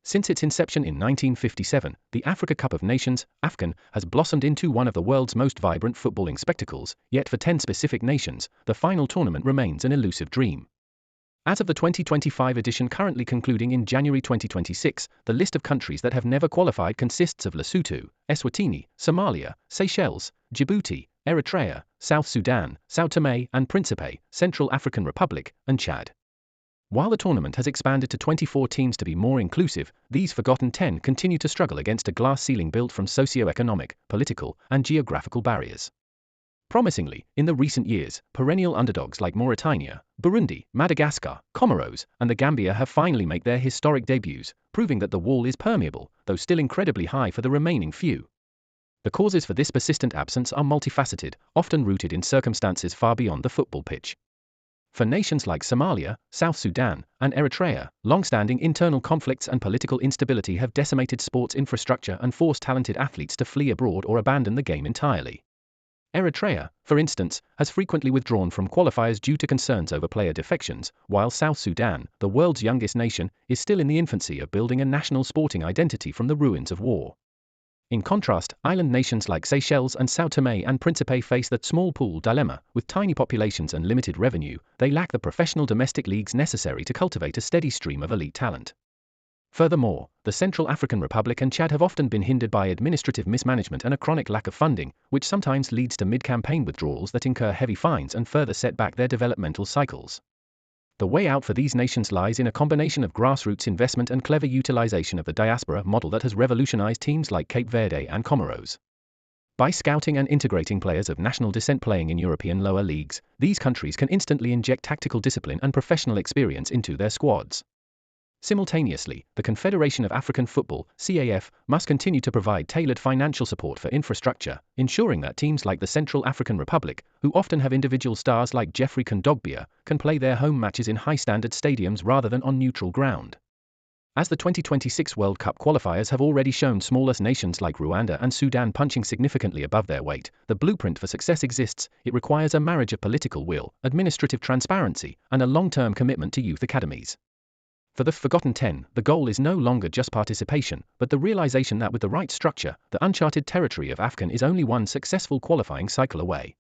Since its inception in 1957, the Africa Cup of Nations, AFCON, has blossomed into one of the world's most vibrant footballing spectacles, yet for 10 specific nations, the final tournament remains an elusive dream. As of the 2025 edition currently concluding in January 2026, the list of countries that have never qualified consists of Lesotho, Eswatini, Somalia, Seychelles, Djibouti, Eritrea, South Sudan, São Tomé and Príncipe, Central African Republic, and Chad. While the tournament has expanded to 24 teams to be more inclusive, these forgotten 10 continue to struggle against a glass ceiling built from socio-economic, political, and geographical barriers. Promisingly, in the recent years, perennial underdogs like Mauritania, Burundi, Madagascar, Comoros, and the Gambia have finally made their historic debuts, proving that the wall is permeable, though still incredibly high for the remaining few. The causes for this persistent absence are multifaceted, often rooted in circumstances far beyond the football pitch. For nations like Somalia, South Sudan, and Eritrea, long-standing internal conflicts and political instability have decimated sports infrastructure and forced talented athletes to flee abroad or abandon the game entirely. Eritrea, for instance, has frequently withdrawn from qualifiers due to concerns over player defections, while South Sudan, the world's youngest nation, is still in the infancy of building a national sporting identity from the ruins of war. In contrast, island nations like Seychelles and São Tomé and Príncipe face that small pool dilemma. With tiny populations and limited revenue, they lack the professional domestic leagues necessary to cultivate a steady stream of elite talent. Furthermore, the Central African Republic and Chad have often been hindered by administrative mismanagement and a chronic lack of funding, which sometimes leads to mid-campaign withdrawals that incur heavy fines and further set back their developmental cycles. The way out for these nations lies in a combination of grassroots investment and clever utilization of the diaspora model that has revolutionized teams like Cape Verde and Comoros. By scouting and integrating players of national descent playing in European lower leagues, these countries can instantly inject tactical discipline and professional experience into their squads. Simultaneously, the Confederation of African Football, CAF, must continue to provide tailored financial support for infrastructure, ensuring that teams like the Central African Republic, who often have individual stars like Geoffrey Kondogbia, can play their home matches in high-standard stadiums rather than on neutral ground. As the 2026 World Cup qualifiers have already shown, smaller nations like Rwanda and Sudan punching significantly above their weight, the blueprint for success exists. It requires a marriage of political will, administrative transparency, and a long-term commitment to youth academies. For the forgotten 10, the goal is no longer just participation, but the realization that with the right structure, the uncharted territory of AFCON is only one successful qualifying cycle away.